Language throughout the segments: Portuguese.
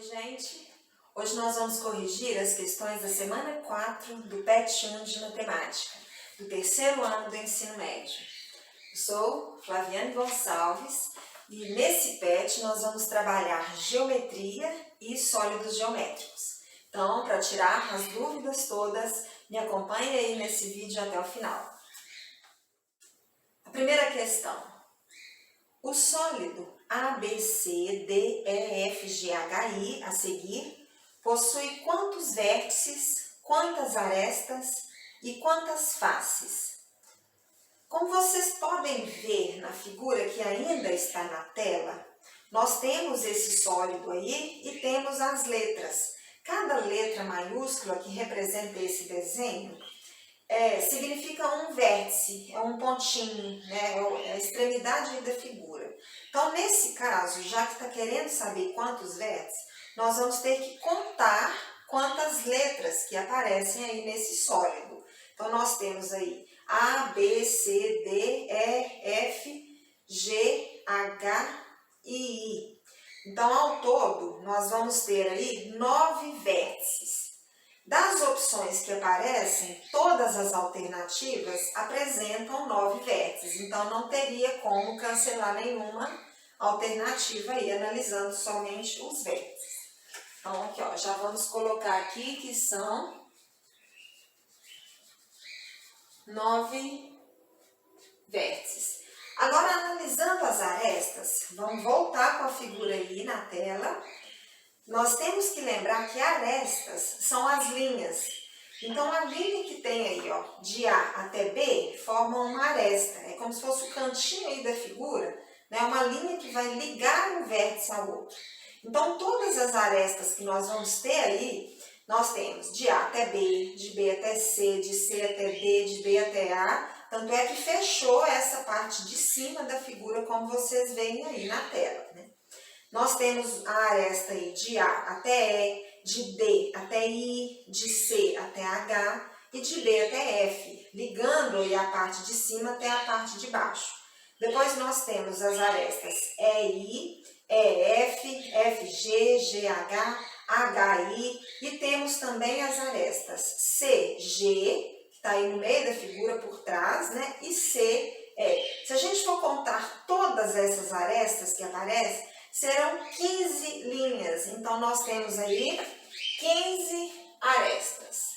Gente! Hoje nós vamos corrigir as questões da semana 4 do PET 1 de Matemática, do terceiro ano do ensino médio. Eu sou Flaviane Gonçalves e nesse PET nós vamos trabalhar geometria e sólidos geométricos. Então, para tirar as dúvidas todas, me acompanhe aí nesse vídeo até o final. A primeira questão. O sólido ABCDEFGHI a seguir possui quantos vértices, quantas arestas e quantas faces? Como vocês podem ver na figura que ainda está na tela, nós temos esse sólido aí e temos as letras. Cada letra maiúscula que representa esse desenho significa um vértice, é um pontinho, né? É a extremidade da figura. Então, nesse caso, já que está querendo saber quantos vértices, nós vamos ter que contar quantas letras que aparecem aí nesse sólido. Então, nós temos aí A, B, C, D, E, F, G, H e I. Então, ao todo, nós vamos ter aí 9 vértices. Das opções que aparecem, todas as alternativas apresentam 9 vértices, então não teria como cancelar nenhuma alternativa aí, analisando somente os vértices. Então, aqui, ó, já vamos colocar aqui que são 9 vértices. Agora, analisando as arestas, vamos voltar com a figura aí na tela. Nós temos que lembrar que arestas são as linhas. Então, a linha que tem aí, ó, de A até B, forma uma aresta. É como se fosse o cantinho aí da figura, né? Uma linha que vai ligar um vértice ao outro. Então, todas as arestas que nós vamos ter aí, nós temos de A até B, de B até C, de C até D, de D até A. Tanto é que fechou essa parte de cima da figura, como vocês veem aí na tela, né? Nós temos a aresta aí de A até E, de D até I, de C até H e de B até F, ligando aí a parte de cima até a parte de baixo. Depois nós temos as arestas EI, EF, FG, GH, HI e temos também as arestas CG, que está aí no meio da figura por trás, né? E CE. Se a gente for contar todas essas arestas que aparecem, serão 15 linhas. Então, nós temos aí 15 arestas.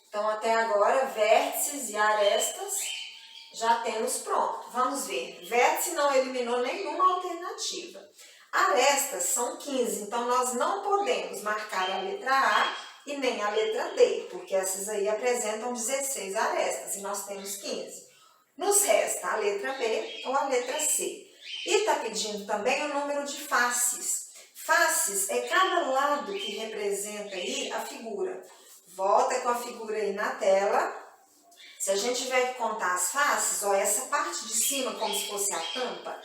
Então, até agora, vértices e arestas já temos pronto. Vamos ver. Vértice não eliminou nenhuma alternativa. Arestas são 15, então nós não podemos marcar a letra A e nem a letra D, porque essas aí apresentam 16 arestas e nós temos 15. Nos resta a letra B ou a letra C. E está pedindo também o número de faces. Faces é cada lado que representa aí a figura. Volta com a figura aí na tela. Se a gente tiver que contar as faces, ó, essa parte de cima, como se fosse a tampa,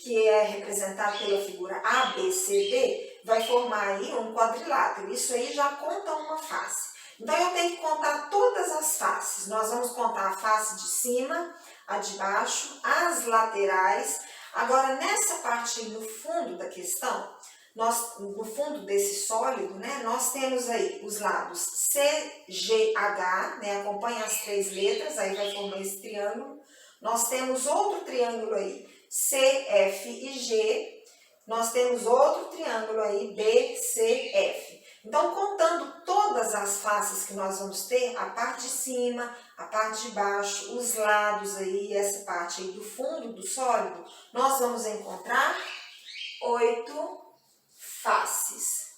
que é representada pela figura ABCD, vai formar aí um quadrilátero. Isso aí já conta uma face. Então, eu tenho que contar todas as faces. Nós vamos contar a face de cima, a de baixo, as laterais. Agora, nessa parte aí no fundo da questão, no fundo desse sólido, né, nós temos aí os lados CGH, né, acompanha as 3 letras, aí vai formar esse triângulo. Nós temos outro triângulo aí, CF e G. Nós temos outro triângulo aí, BCF. Então, contando todas as faces que nós vamos ter, a parte de cima, a parte de baixo, os lados aí, essa parte aí do fundo do sólido, nós vamos encontrar 8 faces.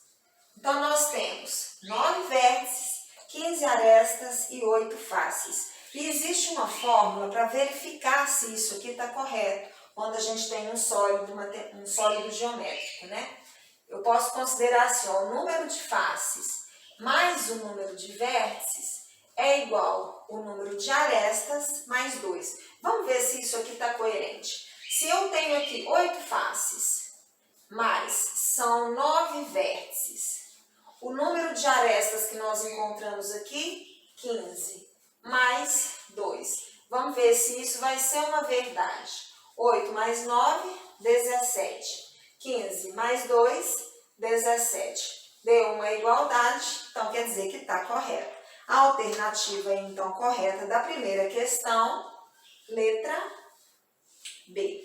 Então, nós temos 9 vértices, 15 arestas e 8 faces. E existe uma fórmula para verificar se isso aqui está correto, quando a gente tem um sólido geométrico, né? Eu posso considerar assim, ó, o número de faces mais o número de vértices é igual ao número de arestas mais 2. Vamos ver se isso aqui está coerente. Se eu tenho aqui 8 faces, mas são 9 vértices, o número de arestas que nós encontramos aqui, 15, mais 2. Vamos ver se isso vai ser uma verdade. 8 mais 9, 17. 15 mais 2, 17. Deu uma igualdade, então quer dizer que está correto. A alternativa, então, correta da primeira questão, letra B.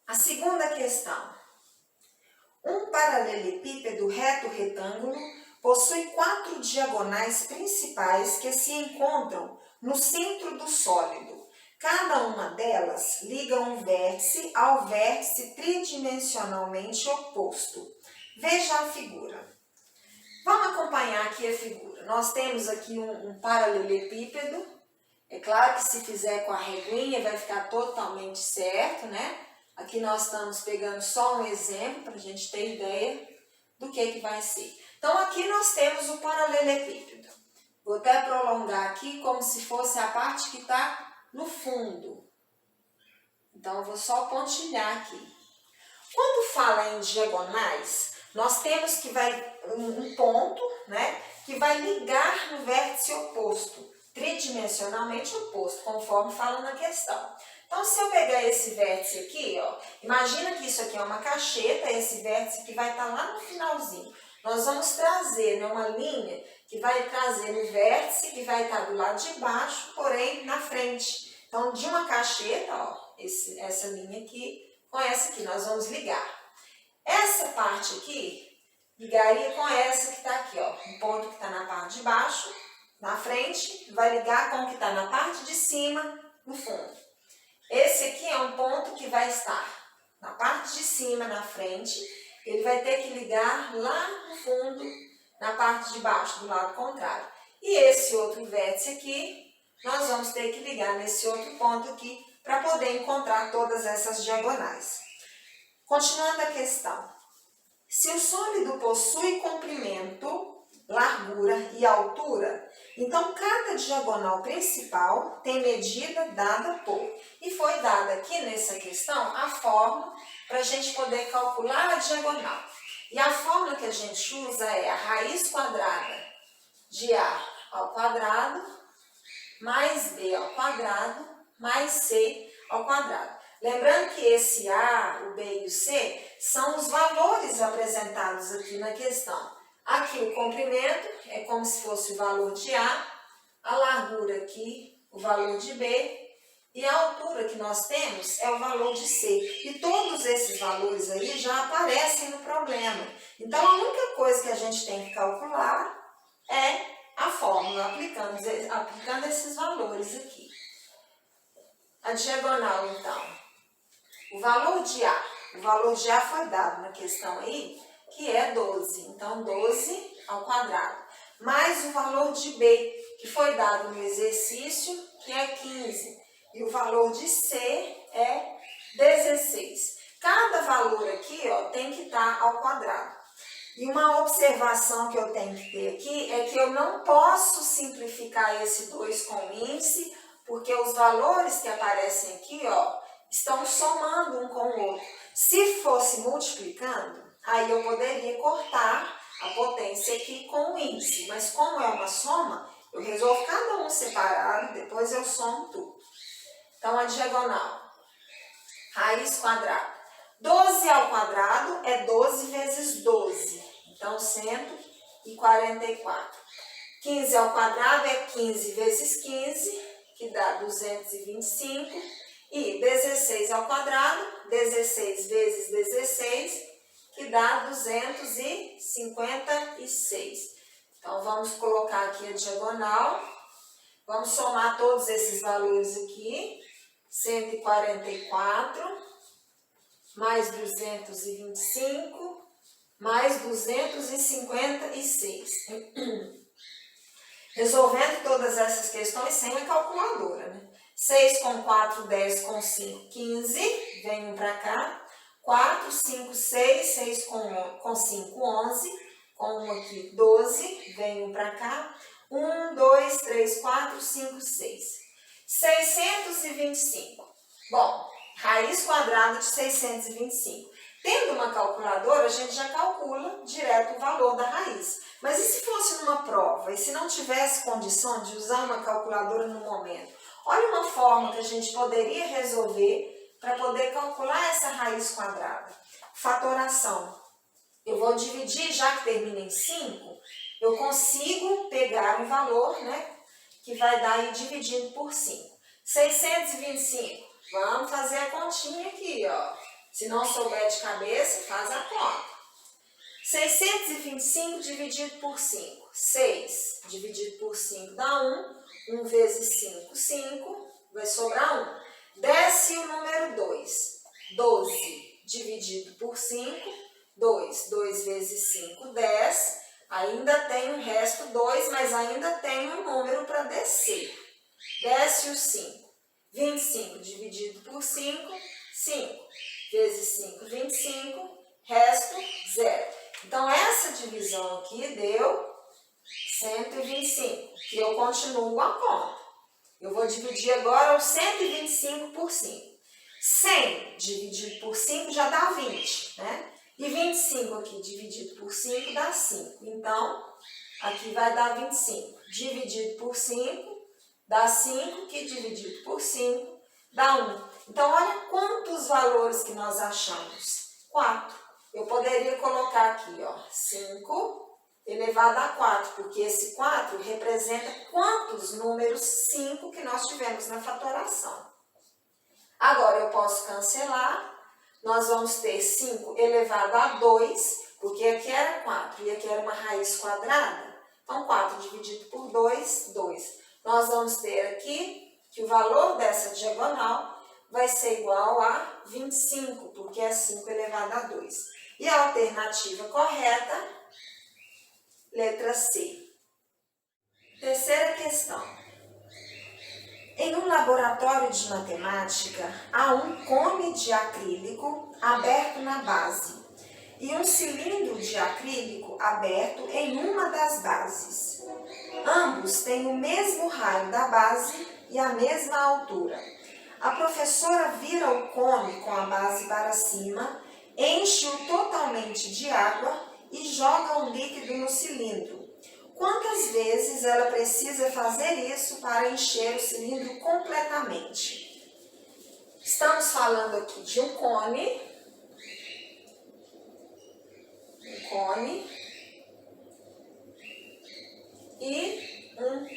A segunda questão. Um paralelepípedo reto retângulo possui 4 diagonais principais que se encontram no centro do sólido. Cada uma delas liga um vértice ao vértice tridimensionalmente oposto. Veja a figura. Vamos acompanhar aqui a figura. Nós temos aqui um paralelepípedo. É claro que se fizer com a reguinha vai ficar totalmente certo, né? Aqui nós estamos pegando só um exemplo para a gente ter ideia do que vai ser. Então aqui nós temos o paralelepípedo. Vou até prolongar aqui como se fosse a parte que está no fundo. Então eu vou só pontilhar aqui. Quando fala em diagonais, nós temos que vai um ponto, né, que vai ligar no vértice oposto, tridimensionalmente oposto, conforme fala na questão. Então, se eu pegar esse vértice aqui, ó, imagina que isso aqui é uma cacheta, esse vértice que vai estar lá no finalzinho. Nós vamos trazer, né, uma linha que vai trazer no vértice que vai estar do lado de baixo, porém na frente. Então, de uma cacheta, ó, essa linha aqui, com essa aqui, nós vamos ligar. Essa parte aqui, ligaria com essa que está aqui, ó, um ponto que está na parte de baixo, na frente, vai ligar com o que está na parte de cima, no fundo. Esse aqui é um ponto que vai estar na parte de cima, na frente, ele vai ter que ligar lá no fundo, na parte de baixo, do lado contrário. E esse outro vértice aqui, nós vamos ter que ligar nesse outro ponto aqui, para poder encontrar todas essas diagonais. Continuando a questão. Se o sólido possui comprimento, largura e altura, então cada diagonal principal tem medida dada por. E foi dada aqui nessa questão a fórmula para a gente poder calcular a diagonal. E a fórmula que a gente usa é a raiz quadrada de A ao quadrado mais B ao quadrado mais C ao quadrado. Lembrando que esse A, o B e o C são os valores apresentados aqui na questão. Aqui o comprimento é como se fosse o valor de A largura aqui, o valor de B, e a altura que nós temos é o valor de C. E todos esses valores aí já aparecem no problema. Então, a única coisa que a gente tem que calcular é a fórmula, aplicando esses valores aqui. A diagonal, então. O valor de A foi dado na questão aí, que é 12. Então, 12 ao quadrado. Mais o valor de B, que foi dado no exercício, que é 15. E o valor de C é 16. Cada valor aqui, ó, tem que estar ao quadrado. E uma observação que eu tenho que ter aqui é que eu não posso simplificar esse 2 com índice, porque os valores que aparecem aqui, ó, estão somando um com o outro. Se fosse multiplicando, aí eu poderia cortar a potência aqui com o índice. Mas como é uma soma, eu resolvo cada um separado, depois eu somo tudo. Então, a diagonal, raiz quadrada. 12 ao quadrado é 12 vezes 12. Então, 144. 15 ao quadrado é 15 vezes 15, que dá 225. E 16 ao quadrado, 16 vezes 16, que dá 256. Então, vamos colocar aqui a diagonal. Vamos somar todos esses valores aqui. 144, mais 225, mais 256. Resolvendo todas essas questões sem a calculadora, né? 6 com 4, 10 com 5, 15. Vem um para cá. 4, 5, 6. 6 com 5, 11. Com um aqui, 12. Vem um para cá. 1, 2, 3, 4, 5, 6. 625. Bom, raiz quadrada de 625. Tendo uma calculadora, a gente já calcula direto o valor da raiz. Mas e se fosse numa prova? E se não tivesse condição de usar uma calculadora no momento? Olha uma forma que a gente poderia resolver para poder calcular essa raiz quadrada. fatoração. Eu vou dividir, já que termina em 5, eu consigo pegar um valor, né, que vai dar aí dividindo por 5. 625, vamos fazer a continha aqui, ó. Se não souber de cabeça, faz a conta. 625 dividido por 5. 6 dividido por 5 dá 1. 1 vezes 5, 5. Vai sobrar 1. Desce o número 2. 12 dividido por 5. 2. 2 vezes 5, 10. Ainda tem o resto 2, mas ainda tem um número para descer. Desce o 5. 25 dividido por 5. 5 vezes 5, 25. Resto 0. Então, essa divisão aqui deu 125, que eu continuo a conta. Eu vou dividir agora o 125 por 5. 100 dividido por 5 já dá 20, né? E 25 aqui dividido por 5 dá 5. Então, aqui vai dar 25. Dividido por 5 dá 5, que dividido por 5 dá 1. Então, olha quantos valores que nós achamos. 4. Eu poderia colocar aqui, ó, 5 elevado a 4, porque esse 4 representa quantos números 5 que nós tivemos na fatoração. Agora, eu posso cancelar. Nós vamos ter 5 elevado a 2, porque aqui era 4 e aqui era uma raiz quadrada. Então, 4 dividido por 2, 2. Nós vamos ter aqui que o valor dessa diagonal vai ser igual a 25, porque é 5 elevado a 2. E a alternativa correta, letra C. Terceira questão. Em um laboratório de matemática, há um cone de acrílico aberto na base e um cilindro de acrílico aberto em uma das bases. Ambos têm o mesmo raio da base e a mesma altura. A professora vira o cone com a base para cima, enche-o totalmente de água e joga o líquido no cilindro. Quantas vezes ela precisa fazer isso para encher o cilindro completamente? Estamos falando aqui de um cone e um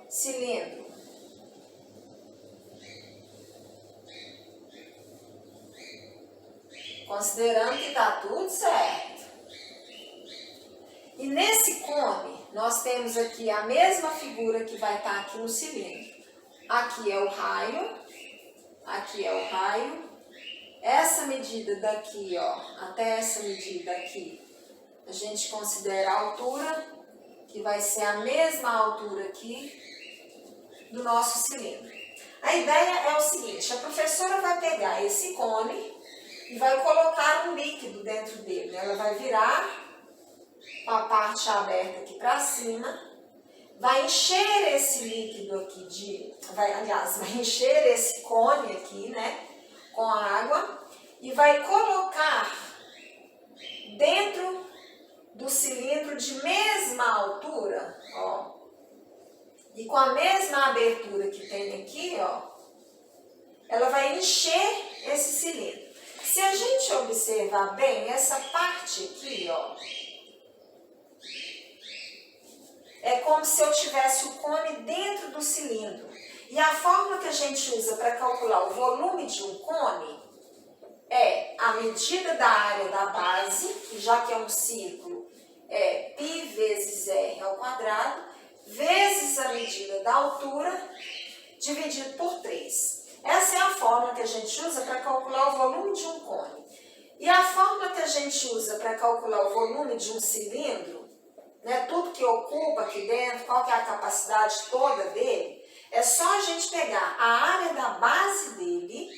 cilindro. Considerando que está tudo certo. E nesse cone, nós temos aqui a mesma figura que vai estar aqui no cilindro. Aqui é o raio, aqui é o raio. Essa medida daqui, ó, até essa medida aqui, a gente considera a altura, que vai ser a mesma altura aqui do nosso cilindro. A ideia é o seguinte, a professora vai pegar esse cone e vai colocar um líquido dentro dele. Ela vai virar com a parte aberta aqui para cima, vai encher esse líquido aqui vai encher esse cone aqui, né, com a água e vai colocar dentro do cilindro de mesma altura, ó, e com a mesma abertura que tem aqui, ó, ela vai encher esse cilindro. Se a gente observar bem, essa parte aqui, ó, é como se eu tivesse o cone dentro do cilindro. E a fórmula que a gente usa para calcular o volume de um cone é a medida da área da base, que já que é um círculo, é π vezes r ao quadrado, vezes a medida da altura, dividido por 3. Essa é a fórmula que a gente usa para calcular o volume de um cone. E a fórmula que a gente usa para calcular o volume de um cilindro, né, tudo que ocupa aqui dentro, qual que é a capacidade toda dele, é só a gente pegar a área da base dele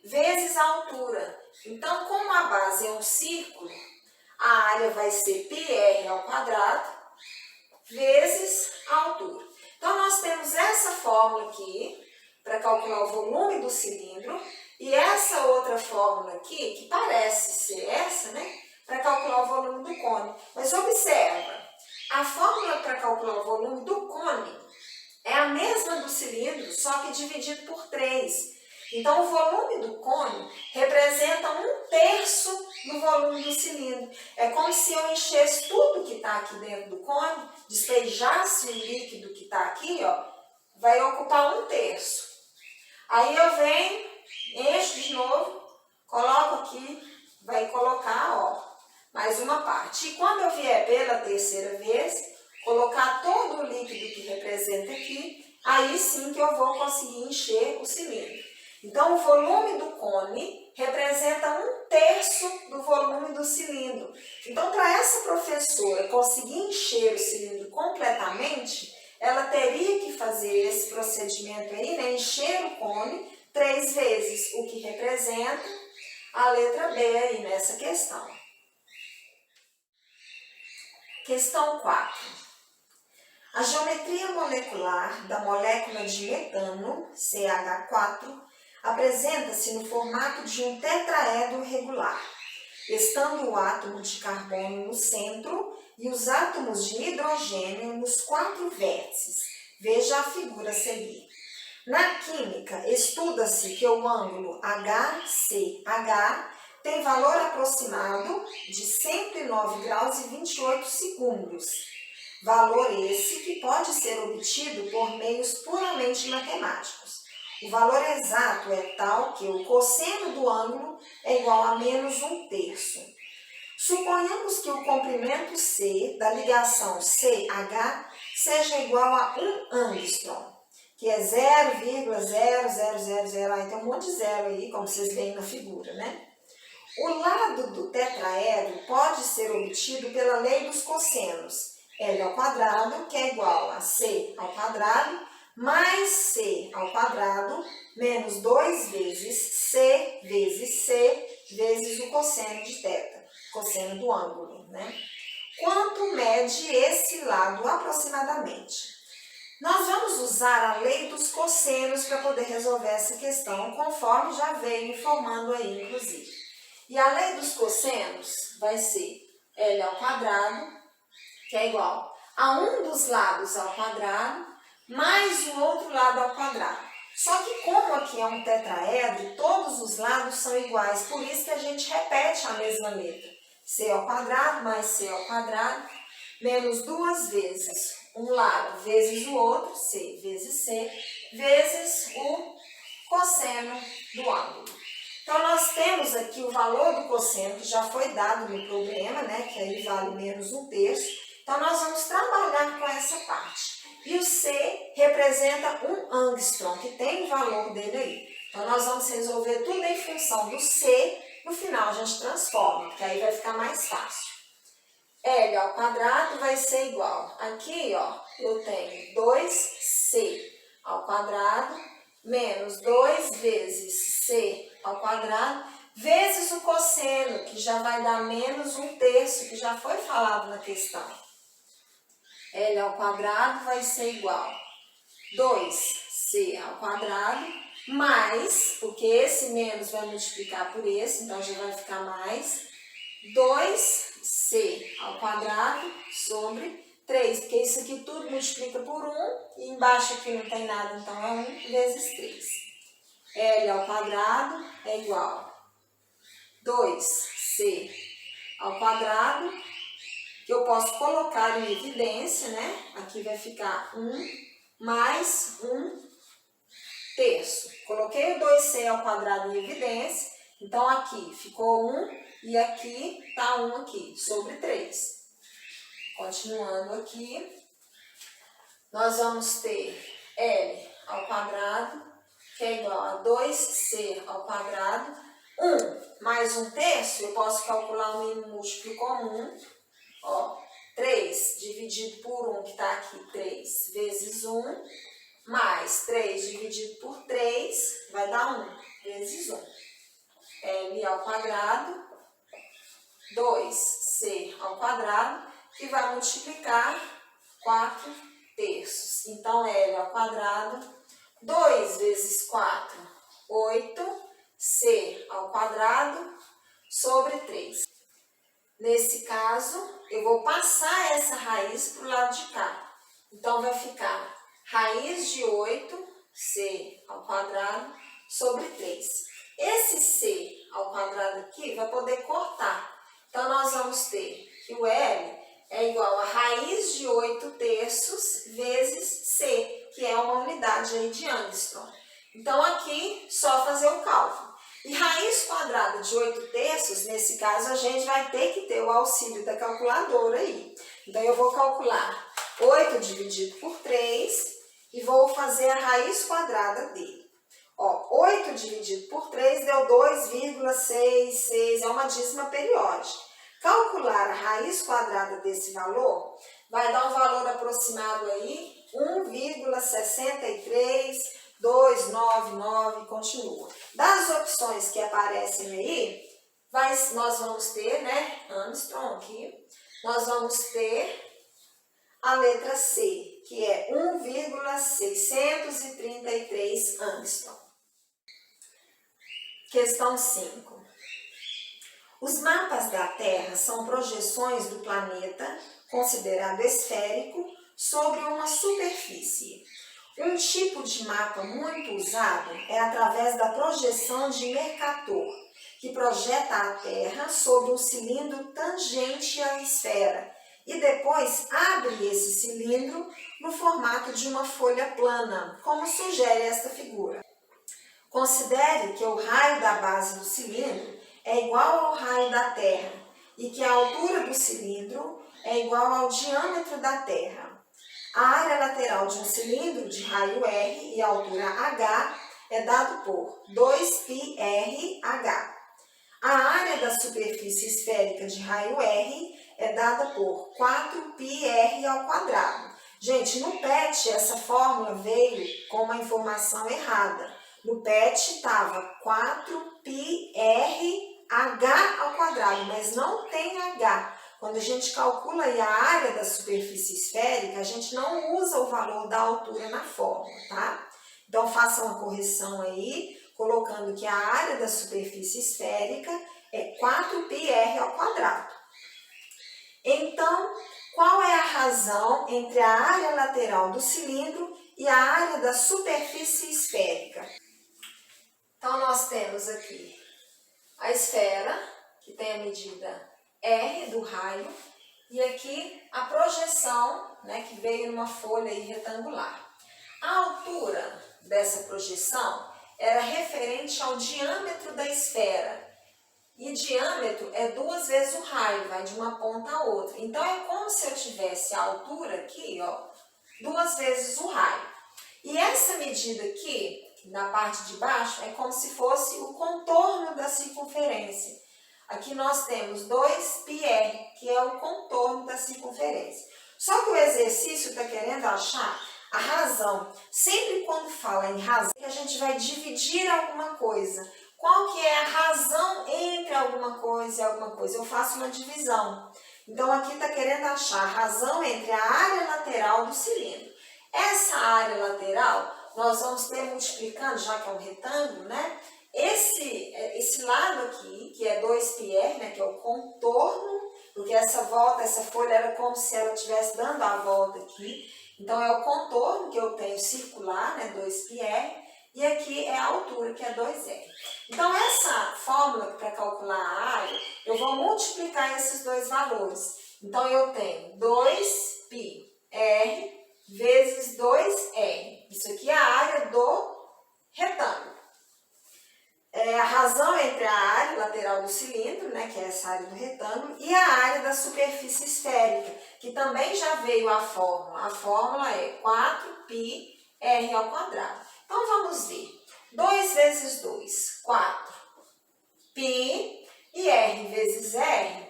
vezes a altura. Então, como a base é um círculo, a área vai ser πr ao quadrado vezes a altura. Então, nós temos essa fórmula aqui para calcular o volume do cilindro e essa outra fórmula aqui, que parece ser essa, né, para calcular o volume do cone. Mas observa, a fórmula para calcular o volume do cone é a mesma do cilindro, só que dividido por 3. Então, o volume do cone representa 1/3 do volume do cilindro. É como se eu enchesse tudo que está aqui dentro do cone, despejasse o líquido que está aqui, ó, vai ocupar 1/3. Aí eu venho, encho de novo, coloco aqui, vai colocar, ó, mais uma parte. E quando eu vier pela terceira vez, colocar todo o líquido que representa aqui, aí sim que eu vou conseguir encher o cilindro. Então, o volume do cone representa 1/3 do volume do cilindro. Então, para essa professora conseguir encher o cilindro completamente, ela teria que fazer esse procedimento aí, né? Encher o cone 3 vezes, o que representa a letra B aí nessa questão. Questão 4. A geometria molecular da molécula de metano, CH4, apresenta-se no formato de um tetraedro regular, estando o átomo de carbono no centro e os átomos de hidrogênio nos 4 vértices. Veja a figura a seguir. Na química, estuda-se que o ângulo HCH tem valor aproximado de 109 graus e 28 segundos. Valor esse que pode ser obtido por meios puramente matemáticos. O valor exato é tal que o cosseno do ângulo é igual a menos 1/3. Suponhamos que o comprimento C da ligação CH seja igual a 1 angstrom, que é 0,0000, aí tem um monte de zero aí, como vocês veem na figura, né? O lado do tetraedro pode ser obtido pela lei dos cossenos, L ao quadrado, que é igual a C ao quadrado, mais C ao quadrado, menos 2 vezes C vezes o cosseno de θ, cosseno do ângulo, né? Quanto mede esse lado aproximadamente? Nós vamos usar a lei dos cossenos para poder resolver essa questão, conforme já veio informando aí, inclusive. E a lei dos cossenos vai ser L ao quadrado, que é igual a um dos lados ao quadrado, mais o outro lado ao quadrado. Só que como aqui é um tetraedro, todos os lados são iguais, por isso que a gente repete a mesma letra. C ao quadrado mais C ao quadrado, menos 2 vezes um lado vezes o outro, C, vezes o cosseno do ângulo. Então, nós temos aqui o valor do cosseno, que já foi dado no problema, né, que aí vale menos 1/3. Então, nós vamos trabalhar com essa parte. E o C representa 1 angstrom, que tem o valor dele aí. Então, nós vamos resolver tudo em função do C, no final a gente transforma, porque aí vai ficar mais fácil. L ao quadrado vai ser igual. Aqui, ó, eu tenho 2C ao quadrado menos 2 vezes C ao quadrado vezes o cosseno, que já vai dar menos 1/3, que já foi falado na questão. L ao quadrado vai ser igual 2C ao quadrado mais, porque esse menos vai multiplicar por esse, então já vai ficar mais 2C ao quadrado sobre 3, porque isso aqui tudo multiplica por 1, e embaixo aqui não tem nada, então é 1 vezes 3. L ao quadrado é igual a 2C ao quadrado, que eu posso colocar em evidência, né? Aqui vai ficar 1 mais 1/3. Coloquei o 2C ao quadrado em evidência, então aqui ficou 1 e aqui está 1 aqui, sobre 3. Continuando aqui, nós vamos ter L ao quadrado, que é igual a 2C ao quadrado. 1 mais 1/3, eu posso calcular o mínimo múltiplo comum. Ó, 3 dividido por 1, que está aqui, 3 vezes 1, mais 3 dividido por 3, vai dar 1 vezes 1. L ao quadrado, 2C ao quadrado, que vai multiplicar 4/3. Então, L ao quadrado, 2 vezes 4, 8, C ao quadrado, sobre 3. Nesse caso, eu vou passar essa raiz para o lado de cá. Então, vai ficar raiz de 8, C ao quadrado, sobre 3. Esse c ao quadrado aqui vai poder cortar. Então, nós vamos ter que o L é igual a raiz de 8/3 vezes c, que é uma unidade aí de Angstrom. Então, aqui, só fazer o cálculo. E raiz quadrada de 8/3, nesse caso, a gente vai ter que ter o auxílio da calculadora aí. Então, eu vou calcular 8 dividido por 3 e vou fazer a raiz quadrada dele. Ó, 8 dividido por 3 deu 2,66, é uma dízima periódica. Calcular a raiz quadrada desse valor vai dar um valor aproximado aí, 1,63299, continua. Das opções que aparecem aí, nós vamos ter, né, Angstrom aqui, nós vamos ter a letra C, que é 1,633 Angstrom. Questão 5. Os mapas da Terra são projeções do planeta, considerado esférico, sobre uma superfície. Um tipo de mapa muito usado é através da projeção de Mercator, que projeta a Terra sobre um cilindro tangente à esfera e depois abre esse cilindro no formato de uma folha plana, como sugere esta figura. Considere que o raio da base do cilindro é igual ao raio da Terra e que a altura do cilindro é igual ao diâmetro da Terra. A área lateral de um cilindro de raio R e altura H é dado por 2πrh. A área da superfície esférica de raio R é dada por 4πr². Gente, no PET essa fórmula veio com uma informação errada. No PET estava 4πrh², mas não tem H. Quando a gente calcula aí a área da superfície esférica, a gente não usa o valor da altura na fórmula, tá? Então, faça uma correção aí, colocando que a área da superfície esférica é 4πr². Então, qual é a razão entre a área lateral do cilindro e a área da superfície esférica? Então, nós temos aqui a esfera, que tem a medida R do raio, e aqui a projeção, né, que veio numa folha aí retangular. A altura dessa projeção era referente ao diâmetro da esfera. E diâmetro é 2 vezes o raio, vai de uma ponta a outra. Então, é como se eu tivesse a altura aqui, ó, 2 vezes o raio. E essa medida aqui, na parte de baixo, é como se fosse o contorno da circunferência. Aqui nós temos 2πr, que é o contorno da circunferência. Só que o exercício está querendo achar a razão. Sempre quando fala em razão, a gente vai dividir alguma coisa. Qual que é a razão entre alguma coisa e alguma coisa? Eu faço uma divisão. Então, aqui está querendo achar a razão entre a área lateral do cilindro. Essa área lateral, nós vamos ter multiplicando, já que é um retângulo, né? Esse lado aqui, que é 2πr, né, que é o contorno, porque essa volta, essa folha era como se ela estivesse dando a volta aqui. Então, é o contorno que eu tenho circular, né, 2πr, e aqui é a altura, que é 2r. Então, essa fórmula para calcular a área, eu vou multiplicar esses dois valores. Então, eu tenho 2πr vezes 2r. Isso aqui é a área do retângulo. A razão entre a área lateral do cilindro, né, que é essa área do retângulo, e a área da superfície esférica, que também já veio a fórmula. A fórmula é 4πr². Então, vamos ver. 2 vezes 2, 4. Π e r vezes r,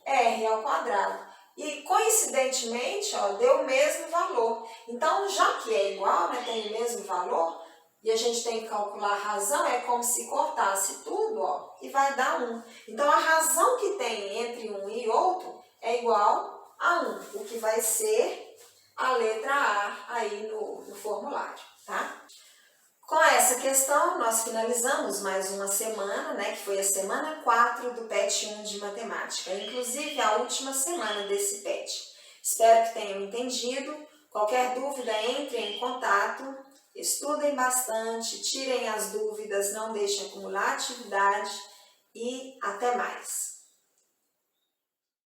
r². E, coincidentemente, ó, deu o mesmo valor. Então, já que é igual, né, tem o mesmo valor, e a gente tem que calcular a razão, é como se cortasse tudo, ó, e vai dar 1. Então, a razão que tem entre um e outro é igual a 1, o que vai ser a letra A aí no formulário, tá? Com essa questão, nós finalizamos mais uma semana, né, que foi a semana 4 do PET 1 de Matemática, inclusive a última semana desse PET. Espero que tenham entendido. Qualquer dúvida, entre em contato. Estudem bastante, tirem as dúvidas, não deixem acumular atividade e até mais!